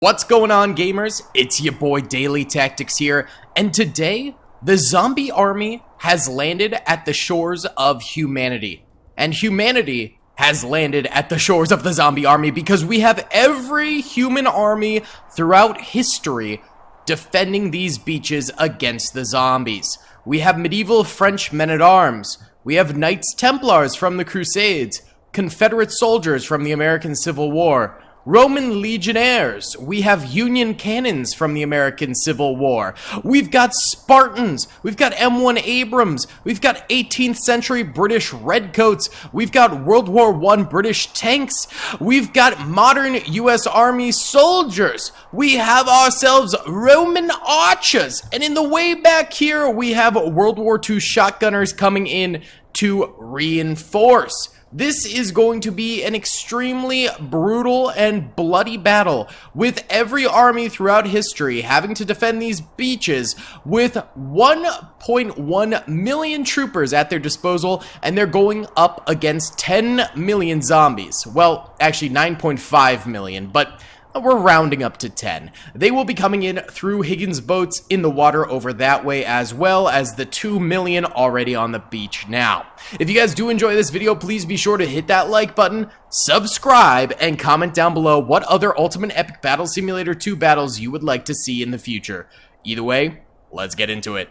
What's going on, gamers? It's your boy Daily Tactics here, and today the zombie army has landed at the shores of humanity, and humanity has landed at the shores of the zombie army because we have every human army throughout history defending these beaches against the zombies. We have medieval French men-at-arms, we have Knights Templars from the Crusades, Confederate soldiers from the American Civil War, Roman legionnaires, we have Union cannons from the American Civil War, we've got Spartans, we've got M1 Abrams, we've got 18th century British redcoats, we've got World War I British tanks, we've got modern US Army soldiers, we have ourselves Roman archers, and in the way back here we have World War II shotgunners coming in to reinforce. This is going to be an extremely brutal and bloody battle, with every army throughout history having to defend these beaches with 1.1 million troopers at their disposal, and they're going up against 10 million zombies. Well, actually 9.5 million, but we're rounding up to 10. They will be coming in through Higgins boats in the water over that way, as well as the 2 million already on the beach now. If you guys do enjoy this video, please be sure to hit that like button, subscribe, and comment down below what other Ultimate Epic Battle Simulator 2 battles you would like to see in the future. Either way, let's get into it.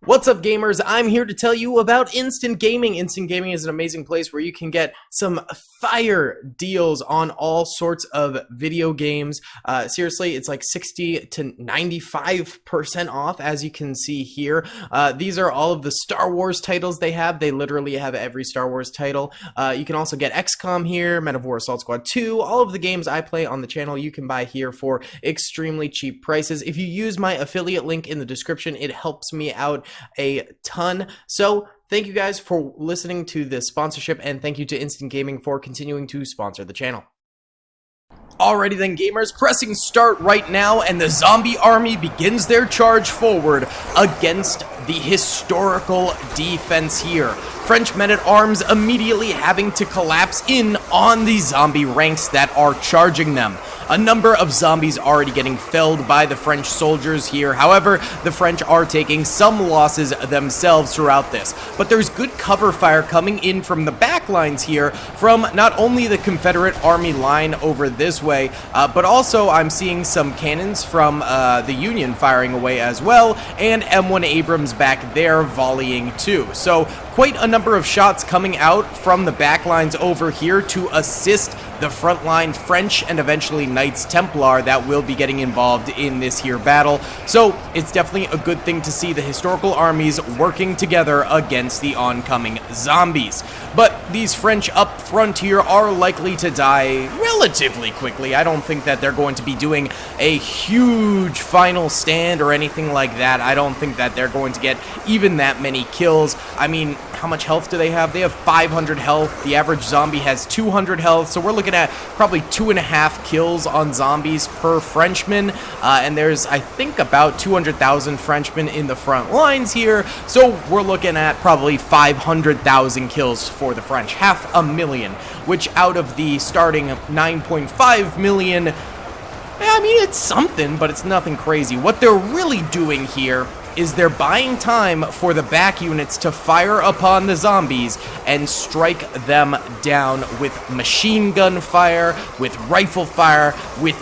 What's up, gamers? I'm here to tell you about Instant Gaming. Instant Gaming is an amazing place where you can get some fire deals on all sorts of video games. Seriously, it's like 60 to 95% off, as you can see here. These are all of the Star Wars titles they have. They literally have every Star Wars title. You can also get XCOM here, Men of War Assault Squad 2. All of the games I play on the channel you can buy here for extremely cheap prices. If you use my affiliate link in the description, it helps me out a ton. So thank you guys for listening to this sponsorship, and thank you to Instant Gaming for continuing to sponsor the channel. Alrighty then, gamers, pressing start right now, and the zombie army begins their charge forward against the historical defense here. French men-at-arms immediately having to collapse in on the zombie ranks that are charging them. A number of zombies already getting felled by the French soldiers here. However, the French are taking some losses themselves throughout this. But there's good cover fire coming in from the back lines here from not only the Confederate Army line over this way, but also I'm seeing some cannons from the Union firing away as well, and M1 Abrams back there volleying too. So quite a number of shots coming out from the back lines over here to assist the frontline French and eventually Knights Templar that will be getting involved in this here battle. So it's definitely a good thing to see the historical armies working together against the oncoming zombies. But these French up front here are likely to die relatively quickly. I don't think that they're going to be doing a huge final stand or anything like that. I don't think that they're going to get even that many kills. I mean, how much health do they have? They have 500 health. The average zombie has 200 health, so we're looking at probably 2.5 kills on zombies per Frenchman, and there's, I think, about 200,000 Frenchmen in the front lines here, so we're looking at probably 500,000 kills for the French, 500,000, which out of the starting 9.5 million, I mean, it's something, but it's nothing crazy. What they're really doing here is they're buying time for the back units to fire upon the zombies and strike them down with machine gun fire, with rifle fire, with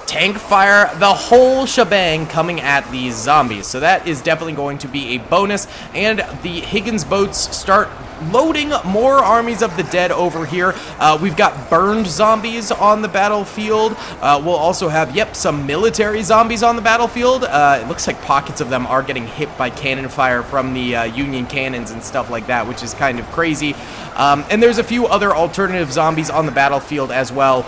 tank fire, the whole shebang coming at these zombies. So that is definitely going to be a bonus, and the Higgins boats start loading more armies of the dead over here. We've got burned zombies on the battlefield. We'll also have, yep, some military zombies on the battlefield. It looks like pockets of them are getting hit by cannon fire from the Union cannons and stuff like that, which is kind of crazy. And there's a few other alternative zombies on the battlefield as well,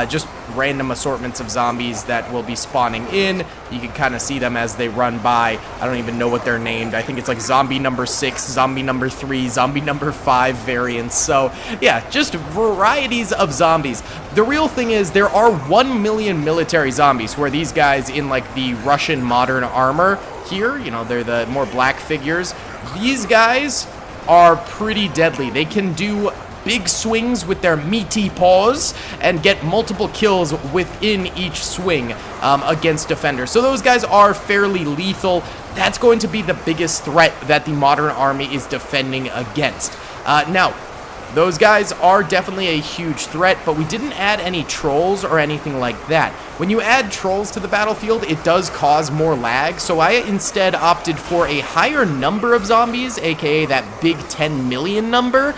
just random assortments of zombies that will be spawning in. You can kind of see them as they run by. I don't even know what they're named. I think it's like zombie number 6, zombie number 3, zombie number 5 variants. So yeah, just varieties of zombies. The real thing is there are 1 million military zombies, who are these guys in like the Russian modern armor here. You know, they're the more black figures. These guys are pretty deadly. They can do big swings with their meaty paws and get multiple kills within each swing against defenders. So those guys are fairly lethal. That's going to be the biggest threat that the modern army is defending against. Now, those guys are definitely a huge threat, but we didn't add any trolls or anything like that. When you add trolls to the battlefield, it does cause more lag, so I instead opted for a higher number of zombies, aka that big 10 million number,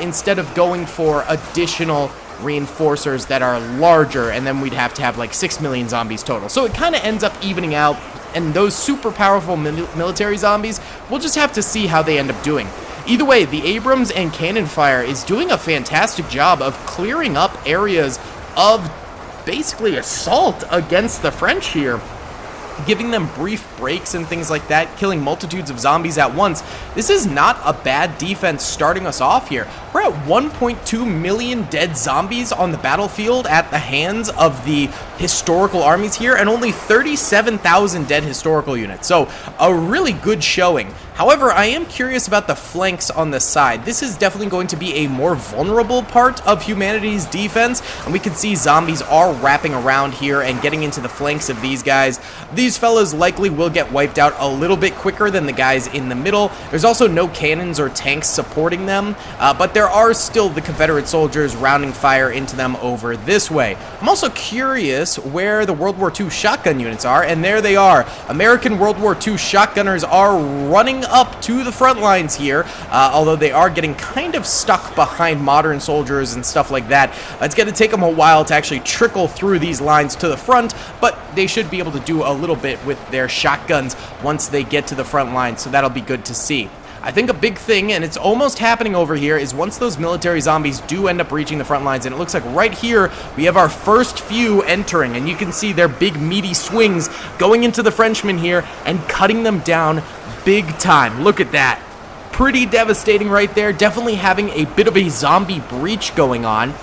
instead of going for additional reinforcers that are larger, and then we'd have to have like 6 million zombies total. So it kind of ends up evening out, and those super powerful military zombies, we'll just have to see how they end up doing. Either way, the Abrams and cannon fire is doing a fantastic job of clearing up areas of basically assault against the French here, giving them brief breaks and things like that, killing multitudes of zombies at once. This is not a bad defense starting us off here. We're at 1.2 million dead zombies on the battlefield at the hands of the historical armies here, and only 37,000 dead historical units. So a really good showing. However, I am curious about the flanks on the side. This is definitely going to be a more vulnerable part of humanity's defense, and we can see zombies are wrapping around here and getting into the flanks of these guys. These fellas likely will get wiped out a little bit quicker than the guys in the middle. There's also no cannons or tanks supporting them, but there are still the Confederate soldiers rounding fire into them over this way. I'm also curious where the World War II shotgun units are, and there they are. American World War II shotgunners are running up to the front lines here, although they are getting kind of stuck behind modern soldiers and stuff like that. It's going to take them a while to actually trickle through these lines to the front, but they should be able to do a little bit with their shotguns once they get to the front line, so that'll be good to see. I think a big thing, and it's almost happening over here, is once those military zombies do end up reaching the front lines, and it looks like right here we have our first few entering, and you can see their big meaty swings going into the Frenchmen here and cutting them down big time. Look at that. Pretty devastating right there. Definitely having a bit of a zombie breach going on.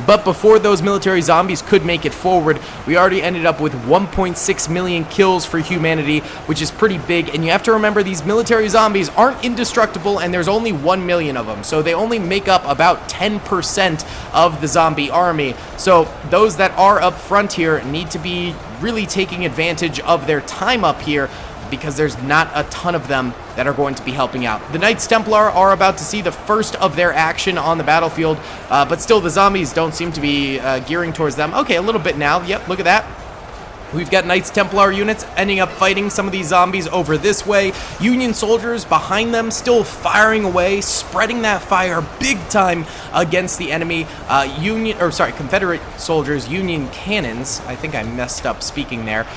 But before those military zombies could make it forward, we already ended up with 1.6 million kills for humanity, which is pretty big. And you have to remember, these military zombies aren't indestructible, and there's only 1 million of them. So they only make up about 10% of the zombie army. So those that are up front here need to be really taking advantage of their time up here, because there's not a ton of them that are going to be helping out. The Knights Templar are about to see the first of their action on the battlefield, but still the zombies don't seem to be gearing towards them. Okay, a little bit now. Yep, look at that. We've got Knights Templar units ending up fighting some of these zombies over this way. Union soldiers behind them still firing away, spreading that fire big time against the enemy. Confederate soldiers, Union cannons. I think I messed up speaking there.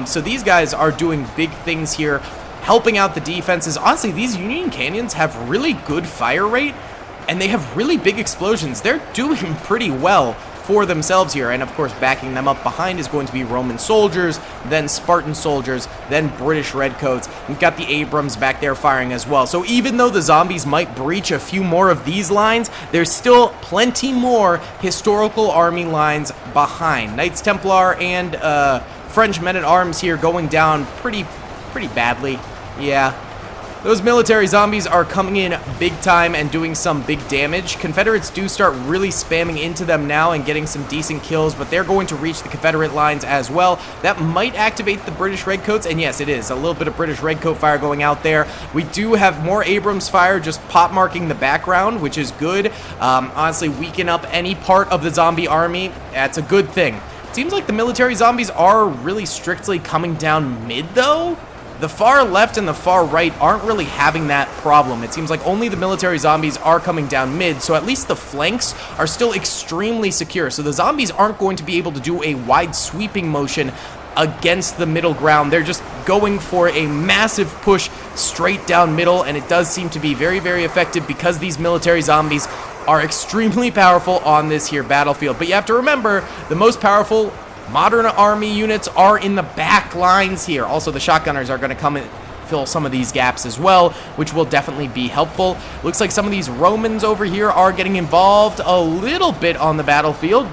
So these guys are doing big things here, helping out the defenses. Honestly, these Union cannons have really good fire rate, and they have really big explosions. They're doing pretty well for themselves here, and of course backing them up behind is going to be Roman soldiers, then Spartan soldiers, then British redcoats. We've got the Abrams back there firing as well. So even though the zombies might breach a few more of these lines, there's still plenty more historical army lines behind. Knights Templar and French men-at-arms here going down pretty badly. Yeah. Those military zombies are coming in big time and doing some big damage. Confederates do start really spamming into them now and getting some decent kills, but they're going to reach the Confederate lines as well. That might activate the British Redcoats, and yes, it is. A little bit of British Redcoat fire going out there. We do have more Abrams fire just pop marking the background, which is good. Honestly, weaken up any part of the zombie army. That's a good thing. Seems like the military zombies are really strictly coming down mid, though. The far left and the far right aren't really having that problem. It seems like only the military zombies are coming down mid, so at least the flanks are still extremely secure. So the zombies aren't going to be able to do a wide sweeping motion against the middle ground. They're just going for a massive push straight down middle, and it does seem to be very, very effective because these military zombies are extremely powerful on this here battlefield. But you have to remember, the most powerful modern army units are in the back lines here. Also, the shotgunners are going to come and fill some of these gaps as well, which will definitely be helpful. Looks like some of these Romans over here are getting involved a little bit on the battlefield.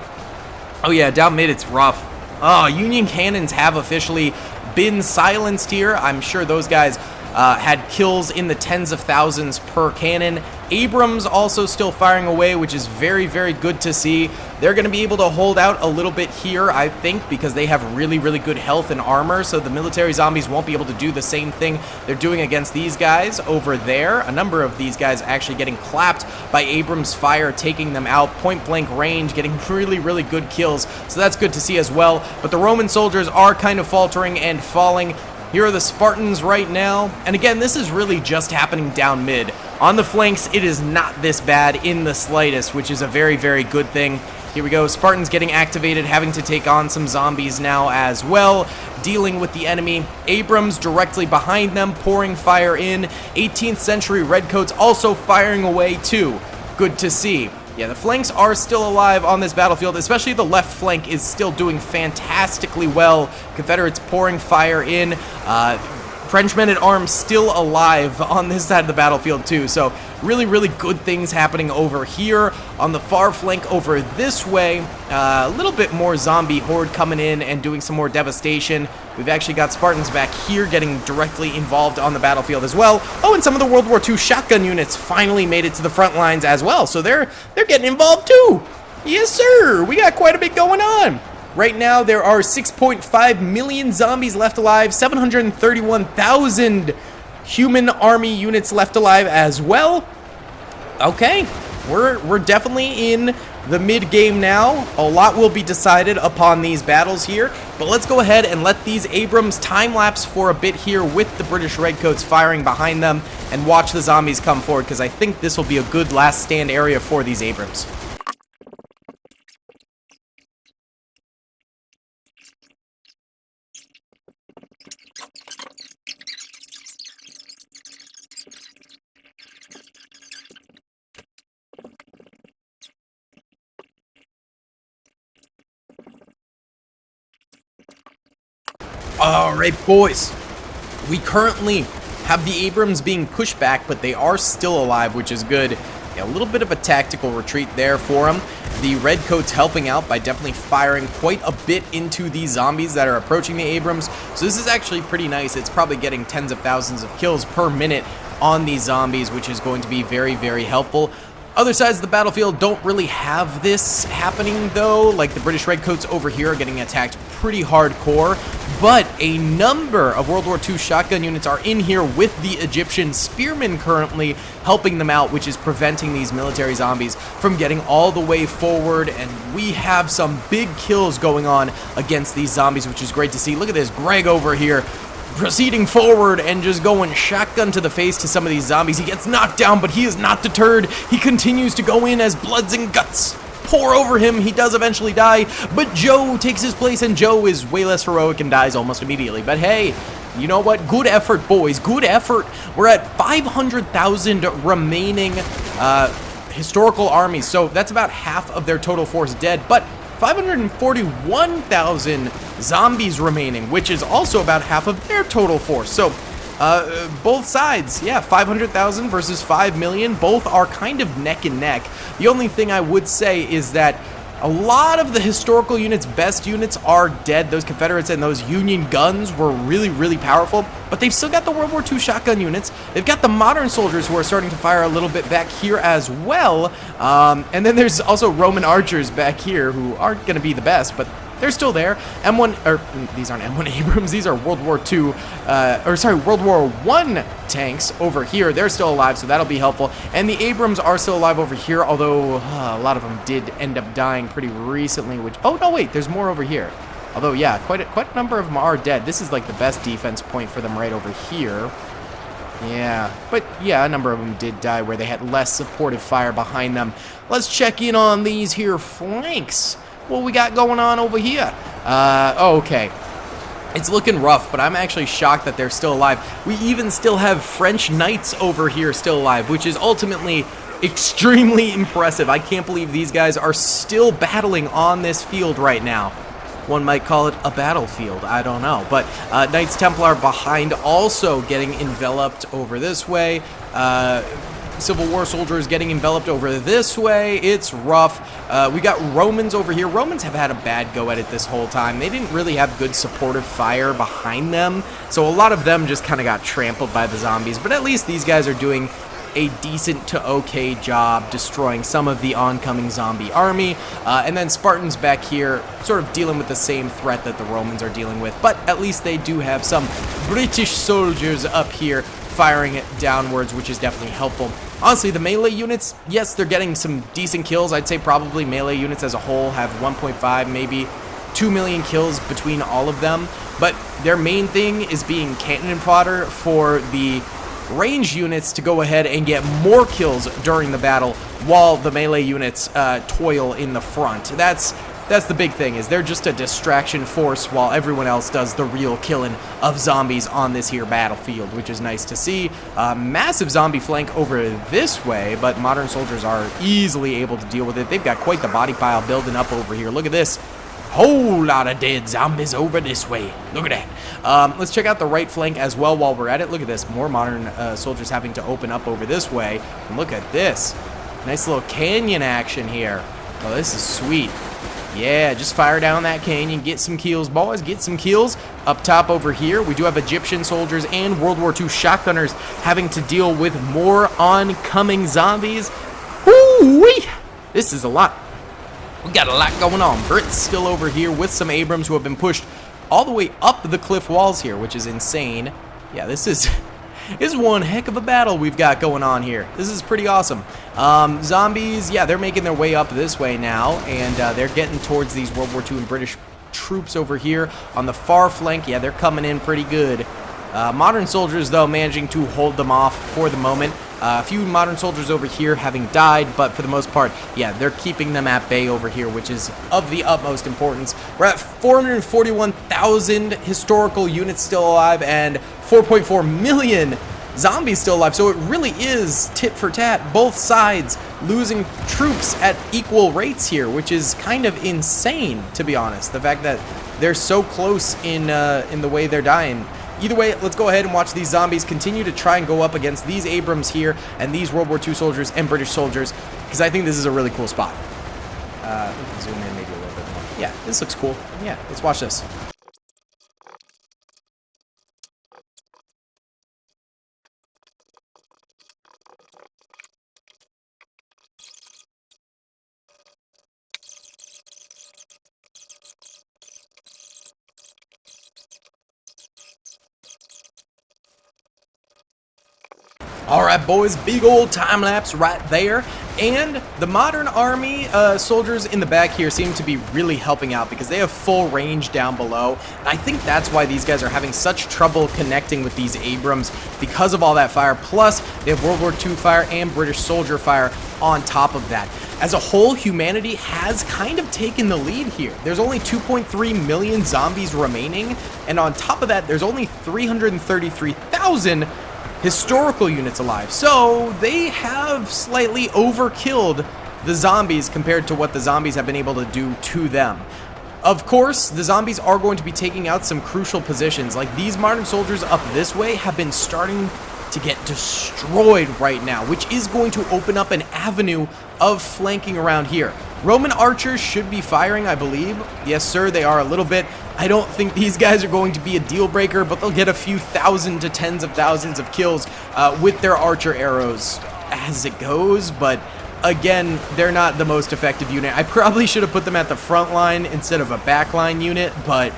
Oh yeah, down mid it's rough. Oh, Union cannons have officially been silenced here. I'm sure those guys had kills in the tens of thousands per cannon. Abrams also still firing away, which is very, very good to see. They're going to be able to hold out a little bit here, I think, because they have really, really good health and armor, so the military zombies won't be able to do the same thing they're doing against these guys over there. A number of these guys actually getting clapped by Abrams fire, taking them out, point-blank range, getting really, really good kills, so that's good to see as well. But the Roman soldiers are kind of faltering and falling. Here are the Spartans right now, and again, this is really just happening down mid. On the flanks, it is not this bad in the slightest, which is a very, very good thing. Here we go, Spartans getting activated, having to take on some zombies now as well, dealing with the enemy. Abrams directly behind them, pouring fire in. 18th century redcoats also firing away too. Good to see. Yeah, the flanks are still alive on this battlefield, especially the left flank is still doing fantastically well. Confederates pouring fire in. French men-at-arms still alive on this side of the battlefield too, so really, really good things happening over here. On the far flank over this way, a little bit more zombie horde coming in and doing some more devastation. We've actually got Spartans back here getting directly involved on the battlefield as well. Oh, and some of the World War II shotgun units finally made it to the front lines as well, so they're getting involved too. Yes, sir, we got quite a bit going on. Right now, there are 6.5 million zombies left alive, 731,000 human army units left alive as well. Okay, we're definitely in the mid-game now. A lot will be decided upon these battles here, but let's go ahead and let these Abrams time-lapse for a bit here with the British Redcoats firing behind them and watch the zombies come forward, because I think this will be a good last stand area for these Abrams. Alright, boys, we currently have the Abrams being pushed back, but they are still alive, which is good. Yeah, a little bit of a tactical retreat there for them. The Redcoats helping out by definitely firing quite a bit into these zombies that are approaching the Abrams. So this is actually pretty nice. It's probably getting tens of thousands of kills per minute on these zombies, which is going to be very, very helpful. Other sides of the battlefield don't really have this happening though, like the British Redcoats over here are getting attacked pretty hardcore, but a number of World War II shotgun units are in here with the Egyptian spearmen currently helping them out, which is preventing these military zombies from getting all the way forward, and we have some big kills going on against these zombies, which is great to see. Look at this, Greg over here proceeding forward and just going shotgun to the face to some of these zombies. He gets knocked down, but he is not deterred. He continues to go in as bloods and guts pour over him. He does eventually die, but Joe takes his place, and Joe is way less heroic and dies almost immediately. But hey, you know what? Good effort, boys. Good effort. We're at 500,000 remaining historical armies, so that's about half of their total force dead, but 541,000 zombies remaining, which is also about half of their total force. So both sides, yeah, 500,000 versus 5 million, both are kind of neck and neck. The only thing I would say is that a lot of the historical units, best units, are dead. Those Confederates and those Union guns were really, really powerful, but they've still got the World War II shotgun units. They've got the modern soldiers who are starting to fire a little bit back here as well. And then there's also Roman archers back here who aren't going to be the best, but they're still there. These aren't M1 Abrams, these are World War I tanks over here. They're still alive, so that'll be helpful. And the Abrams are still alive over here, although a lot of them did end up dying pretty recently, which, oh no, wait, there's more over here. Although, yeah, quite a number of them are dead. This is like the best defense point for them right over here. Yeah, but yeah, a number of them did die where they had less supportive fire behind them. Let's check in on these here flanks. What we got going on over here? Okay. It's looking rough, but I'm actually shocked that they're still alive. We even still have French knights over here still alive, which is ultimately extremely impressive. I can't believe these guys are still battling on this field right now. One might call it a battlefield, I don't know. But Knights Templar behind also getting enveloped over this way. Civil War soldiers getting enveloped over this way. It's rough. We got Romans over here. Romans have had a bad go at it this whole time. They didn't really have good supportive fire behind them, so a lot of them just kind of got trampled by the zombies, but at least these guys are doing a decent to okay job destroying some of the oncoming zombie army, and then Spartans back here sort of dealing with the same threat that the Romans are dealing with, but at least they do have some British soldiers up here firing it downwards, which is definitely helpful. Honestly, the melee units, yes, they're getting some decent kills. I'd say probably melee units as a whole have 1.5, maybe 2 million kills between all of them, but their main thing is being cannon fodder for the range units to go ahead and get more kills during the battle while the melee units toil in the front. That's the big thing, is they're just a distraction force while everyone else does the real killing of zombies on this here battlefield, which is nice to see. Massive zombie flank over this way, but modern soldiers are easily able to deal with it. They've got quite the body pile building up over here. Look at this. Whole lot of dead zombies over this way. Look at that. Let's check out the right flank as well while we're at it. Look at this. More modern soldiers having to open up over this way. And look at this. Nice little canyon action here. Oh, this is sweet. Yeah, just fire down that canyon. Get some kills, boys. Get some kills. Up top over here, we do have Egyptian soldiers and World War II shotgunners having to deal with more oncoming zombies. Woo-wee! This is a lot. We got a lot going on. Brits still over here with some Abrams who have been pushed all the way up the cliff walls here, which is insane. Yeah, this is one heck of a battle we've got going on here. This is pretty awesome. Zombies, yeah, they're making their way up this way now, and they're getting towards these World War II and British troops over here on the far flank. Yeah, they're coming in pretty good. Modern soldiers, though, managing to hold them off for the moment. A few modern soldiers over here having died, but for the most part, yeah, they're keeping them at bay over here, which is of the utmost importance. We're at 441,000 historical units still alive and 4.4 million zombies still alive, so it really is tit for tat, both sides losing troops at equal rates here, which is kind of insane, to be honest. The fact that they're so close in the way they're dying. Either way, let's go ahead and watch these zombies continue to try and go up against these Abrams here and these World War II soldiers and British soldiers, because I think this is a really cool spot. We can zoom in maybe a little bit more. Yeah, this looks cool. Yeah, let's watch this. Alright boys, big old time lapse right there, and the modern army soldiers in the back here seem to be really helping out because they have full range down below, and I think that's why these guys are having such trouble connecting with these Abrams, because of all that fire, plus they have World War II fire and British soldier fire on top of that. As a whole, humanity has kind of taken the lead here. There's only 2.3 million zombies remaining, and on top of that, there's only 333,000 historical units alive. So they have slightly overkilled the zombies compared to what the zombies have been able to do to them. Of course, the zombies are going to be taking out some crucial positions. Like these modern soldiers up this way have been starting to get destroyed right now, which is going to open up an avenue of flanking around here. Roman archers should be firing, I believe. Yes, sir, they are a little bit. I don't think these guys are going to be a deal breaker, but they'll get a few thousand to tens of thousands of kills with their archer arrows as it goes, but again, they're not the most effective unit. I probably should have put them at the front line instead of a backline unit, but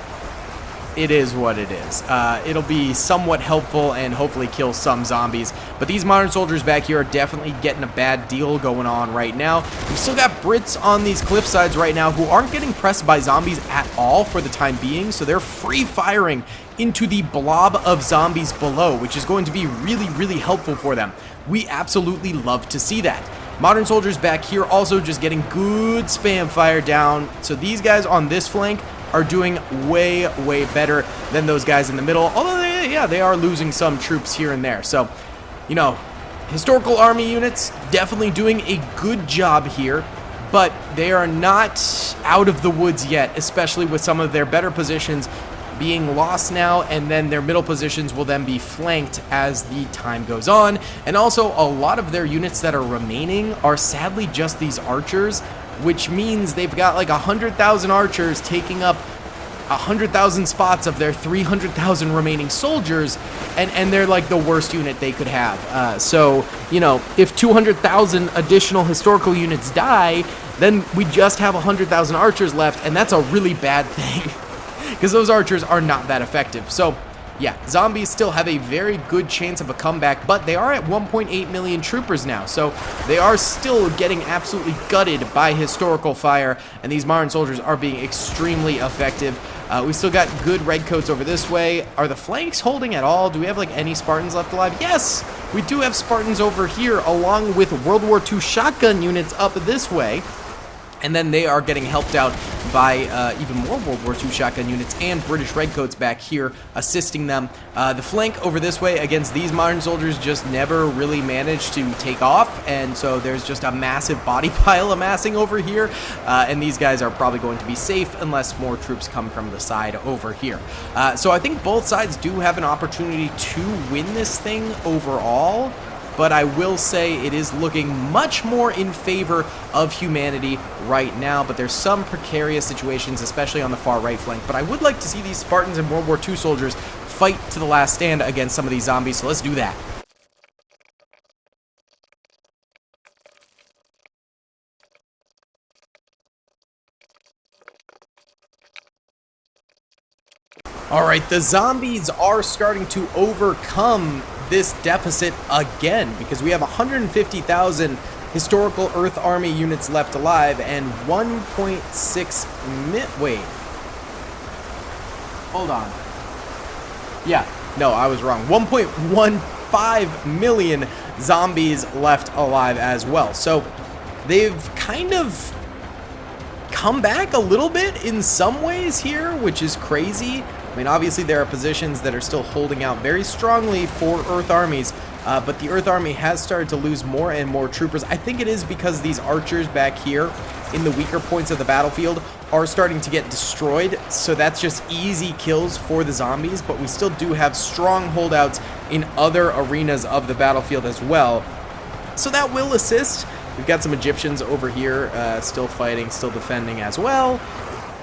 it is what it is. It'll be somewhat helpful and hopefully kill some zombies. But these modern soldiers back here are definitely getting a bad deal going on right now. We've still got Brits on these cliff sides right now who aren't getting pressed by zombies at all for the time being, so they're free firing into the blob of zombies below, which is going to be really, really helpful for them. We absolutely love to see that. Modern soldiers back here also just getting good spam fire down. So these guys on this flank are doing way, way better than those guys in the middle. Although, they are losing some troops here and there. So, you know, historical army units definitely doing a good job here, but they are not out of the woods yet, especially with some of their better positions being lost now, and then their middle positions will then be flanked as the time goes on. And also, a lot of their units that are remaining are sadly just these archers, which means they've got like 100,000 archers taking up 100,000 spots of their 300,000 remaining soldiers, and they're like the worst unit they could have. So, you know, if 200,000 additional historical units die, then we just have 100,000 archers left, and that's a really bad thing, because those archers are not that effective. So, yeah, zombies still have a very good chance of a comeback, but they are at 1.8 million troopers now, so they are still getting absolutely gutted by historical fire, and these modern soldiers are being extremely effective. We still got good redcoats over this way. Are the flanks holding at all? Do we have like any Spartans left alive? Yes, we do have Spartans over here, along with World War II shotgun units up this way. And then they are getting helped out by even more World War II shotgun units and British redcoats back here assisting them. The flank over this way against these modern soldiers just never really managed to take off, and so there's just a massive body pile amassing over here, and these guys are probably going to be safe unless more troops come from the side over here. So I think both sides do have an opportunity to win this thing overall, but I will say it is looking much more in favor of humanity right now, but there's some precarious situations, especially on the far right flank. But I would like to see these Spartans and World War II soldiers fight to the last stand against some of these zombies, so let's do that. Alright, the zombies are starting to overcome this deficit again, because we have 150,000 historical Earth Army units left alive and 1.6 wait. Hold on. Yeah, no, I was wrong. 1.15 million zombies left alive as well. So they've kind of come back a little bit in some ways here, which is crazy. I mean, obviously there are positions that are still holding out very strongly for Earth Armies, but the Earth Army has started to lose more and more troopers. I think it is because these archers back here in the weaker points of the battlefield are starting to get destroyed, so that's just easy kills for the zombies, but we still do have strong holdouts in other arenas of the battlefield as well. So that will assist. We've got some Egyptians over here still fighting, still defending as well.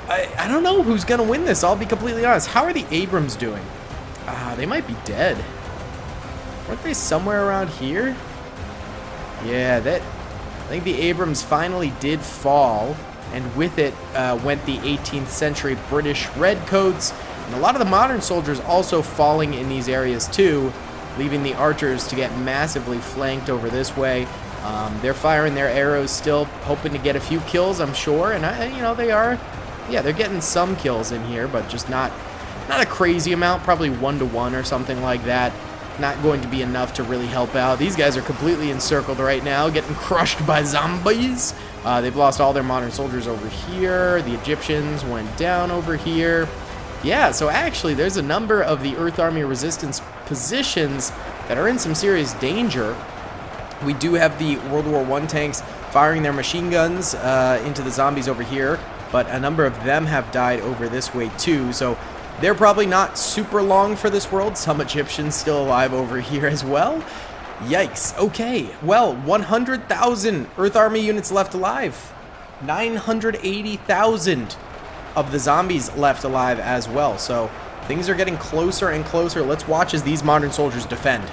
I don't know who's going to win this, I'll be completely honest. How are the Abrams doing? They might be dead. Weren't they somewhere around here? Yeah, I think the Abrams finally did fall, and with it went the 18th century British redcoats, and a lot of the modern soldiers also falling in these areas too, leaving the archers to get massively flanked over this way. They're firing their arrows still, hoping to get a few kills, I'm sure, and you know, they are. Yeah, they're getting some kills in here, but just not a crazy amount, probably 1-to-1 or something like that. Not going to be enough to really help out. These guys are completely encircled right now, getting crushed by zombies. They've lost all their modern soldiers over here. The Egyptians went down over here. Yeah, so actually there's a number of the Earth Army resistance positions that are in some serious danger. We do have the World War I tanks firing their machine guns into the zombies over here, but a number of them have died over this way too, so they're probably not super long for this world. Some Egyptians still alive over here as well. Yikes. Okay, well, 100,000 Earth Army units left alive. 980,000 of the zombies left alive as well, so things are getting closer and closer. Let's watch as these modern soldiers defend.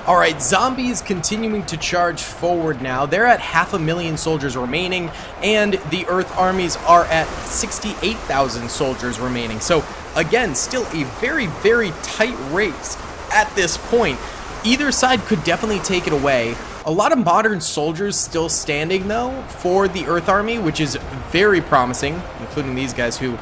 Alright, zombies continuing to charge forward now. They're at 500,000 soldiers remaining, and the Earth Armies are at 68,000 soldiers remaining. So, again, still a very, very tight race at this point. Either side could definitely take it away. A lot of modern soldiers still standing, though, for the Earth Army, which is very promising, including these guys who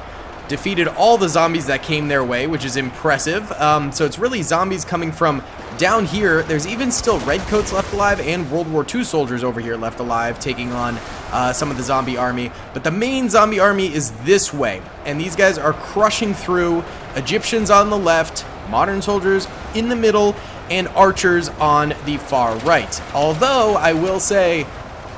defeated all the zombies that came their way, which is impressive. So it's really zombies coming from down here. There's even still redcoats left alive and World War II soldiers over here left alive, taking on some of the zombie army. But the main zombie army is this way, and these guys are crushing through. Egyptians on the left, modern soldiers in the middle, and archers on the far right. Although, I will say,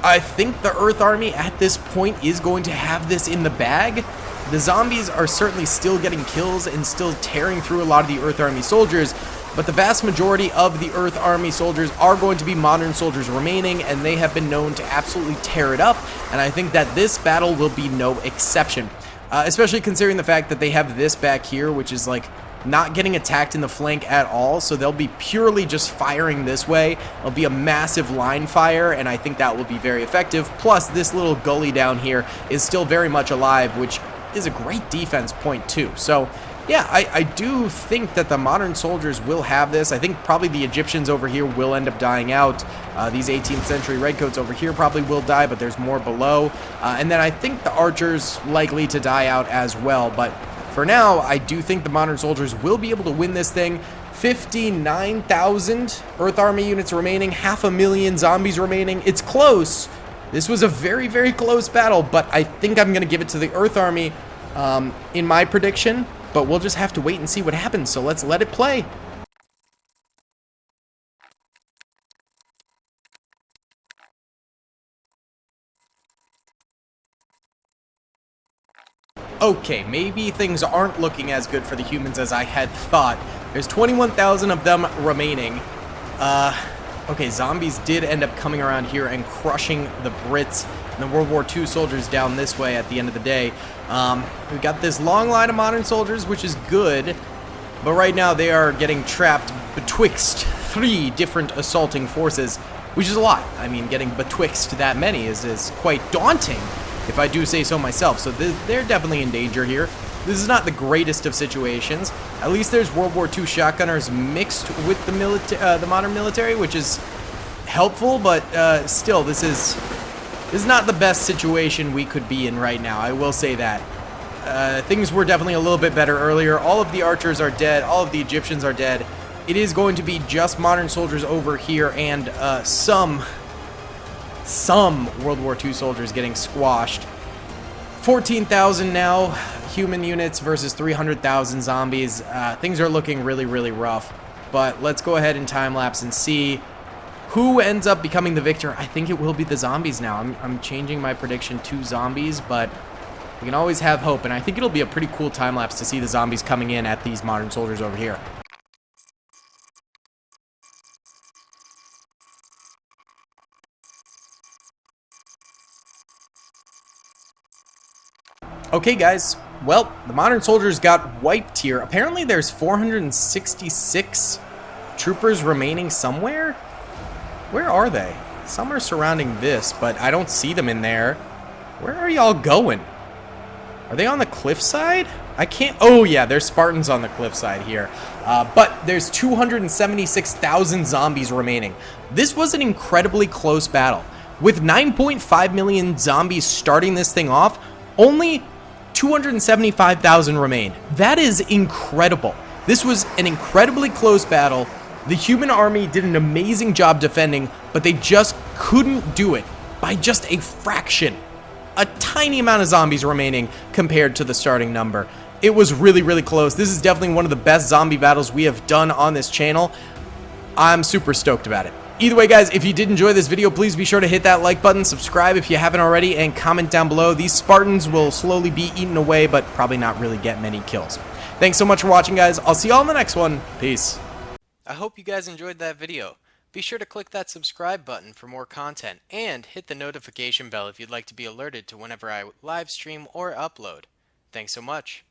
I think the Earth Army at this point is going to have this in the bag. The zombies are certainly still getting kills and still tearing through a lot of the Earth Army soldiers, but the vast majority of the Earth Army soldiers are going to be modern soldiers remaining, and they have been known to absolutely tear it up, and I think that this battle will be no exception. Especially considering the fact that they have this back here, which is like not getting attacked in the flank at all, so they'll be purely just firing this way. It'll be a massive line fire, and I think that will be very effective. Plus, this little gully down here is still very much alive, which is a great defense point too. So yeah, I do think that the modern soldiers will have this. I think probably the Egyptians over here will end up dying out. These 18th century redcoats over here probably will die, but there's more below. And then I think the archers likely to die out as well. But for now, I do think the modern soldiers will be able to win this thing. 59,000 Earth Army units remaining, 500,000 zombies remaining. It's close. This was a very, very close battle, but I think I'm going to give it to the Earth Army in my prediction. But we'll just have to wait and see what happens, so let's let it play. Okay, maybe things aren't looking as good for the humans as I had thought. There's 21,000 of them remaining. Okay, zombies did end up coming around here and crushing the Brits and the World War II soldiers down this way at the end of the day. We've got this long line of modern soldiers, which is good, but right now they are getting trapped betwixt 3 different assaulting forces, which is a lot. I mean, getting betwixt that many is quite daunting, if I do say so myself. So they're definitely in danger here. This is not the greatest of situations. At least there's World War II shotgunners mixed with the modern military, which is helpful, but still, this is not the best situation we could be in right now. I will say that. Things were definitely a little bit better earlier. All of the archers are dead. All of the Egyptians are dead. It is going to be just modern soldiers over here and some World War II soldiers getting squashed. 14,000 now human units versus 300,000 zombies. Things are looking really, really rough. But let's go ahead and time-lapse and see who ends up becoming the victor. I think it will be the zombies now. I'm changing my prediction to zombies, but we can always have hope. And I think it'll be a pretty cool time-lapse to see the zombies coming in at these modern soldiers over here. Okay, guys. Well, the modern soldiers got wiped here. Apparently there's 466 troopers remaining somewhere. Where are they? Some are surrounding this, but I don't see them in there. Where are y'all going? Are they on the cliffside? I can't... Oh, yeah, there's Spartans on the cliffside here. But there's 276,000 zombies remaining. This was an incredibly close battle. With 9.5 million zombies starting this thing off, only 275,000 remain. That is incredible. This was an incredibly close battle. The human army did an amazing job defending, but they just couldn't do it by just a fraction. A tiny amount of zombies remaining compared to the starting number. It was really, really close. This is definitely one of the best zombie battles we have done on this channel. I'm super stoked about it. Either way, guys, if you did enjoy this video, please be sure to hit that like button, subscribe if you haven't already, and comment down below. These Spartans will slowly be eaten away, but probably not really get many kills. Thanks so much for watching, guys. I'll see y'all in the next one. Peace. I hope you guys enjoyed that video. Be sure to click that subscribe button for more content, and hit the notification bell if you'd like to be alerted to whenever I live stream or upload. Thanks so much.